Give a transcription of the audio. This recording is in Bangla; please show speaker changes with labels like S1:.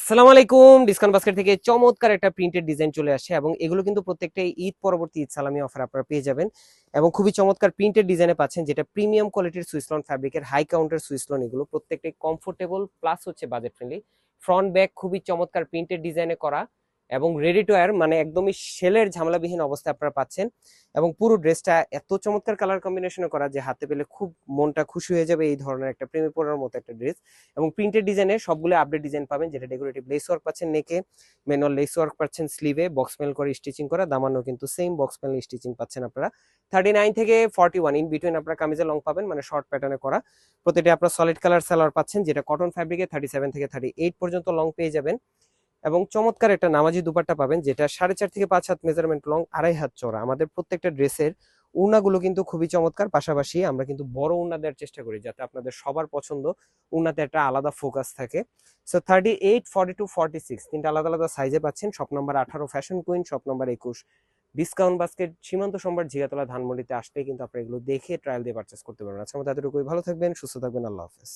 S1: আসসালামু আলাইকুম। ডিসকাউন্ট বাস্কেট থেকে চমৎকার একটা প্রিন্টেড ডিজাইন চলে আসছে এবং এগুলো কিন্তু প্রত্যেকটাই ঈদ পরবর্তী ঈদ সালামি অফার আপনারা পেয়ে যাবেন এবং খুবই চমৎকার প্রিন্টেড ডিজাইনে পাচ্ছেন, যেটা প্রিমিয়াম কোয়ালিটির সুইসলন ফ্যাব্রিকের হাই কাউন্টার সুইসলন। এগুলো প্রত্যেকটাই কমফোর্টেবল প্লাস হচ্ছে বাজেট ফ্রেন্ডলি। ফ্রন্ট ব্যাক খুবই চমৎকার প্রিন্টেড ডিজাইনে করা এবং রেডি টু ওয়্যার, মানে একদমই সেলের ঝামেলাবিহীন অবস্থায় আপনারা পাচ্ছেন। এবং পুরো ড্রেসটা এত চমৎকার কালার কম্বিনেশনে করা যে হাতে পেলে খুব মনটা খুশি হয়ে যাবে। এই ধরনের একটা প্রেমে পড়ার মতো একটা ড্রেস এবং প্রিন্টেড ডিজাইনে সবগুলো আপডেট ডিজাইন পাবেন, যেটা ডেকোরেটিভ লেস ওয়ার্ক পাচ্ছেন নেকে, ম্যানুয়াল লেস ওয়ার্ক পাচ্ছেন স্লিভে, বক্স মেল করে স্টিচিং করা, দামানো কিন্তু সেম বক্স মেল স্টিচিং পাচ্ছেন আপনারা। 39 থেকে 41 ইন বিটুইন আপনারা কামিজে লং পাবেন, মানে শর্ট প্যাটার্নে করা। প্রতিটা আপনার সলিড কালার সালোয়ার পাচ্ছেন, যেটা কটন ফ্যাব্রিকে 37 থেকে 38 পর্যন্ত লং পেয়ে যাবেন। এবং চমৎকার একটা নামাজি দুপাট্টা পাবেন, যেটা 4.5 থেকে 5 হাত মেজারমেন্ট লং, 2.5 হাত চওড়া। আমাদের প্রত্যেকটা ড্রেসের উড়নাগুলো কিন্তু খুবই চমৎকার, পাশাপাশি আমরা কিন্তু বড় উড়না দেওয়ার চেষ্টা করি যাতে আপনাদের সবার পছন্দ, উড়নাতে একটা আলাদা ফোকাস থাকে। সো 38, 42, 46 তিনটা আলাদা আলাদা সাইজে পাচ্ছেন। Shop number 18 fashion queen, shop number 21 discount basket, সীমান্ত সম্ভার, জিগাতলা, ধানমন্ডিতে আসলে কিন্তু আপনারা এগুলো দেখে ট্রায়াল দিয়ে পারচেস করতে পারবেন। আজকের মতো এতটুকুই। ভালো থাকবেন, সুস্থ থাকবেন, আল্লাহ হাফেজ।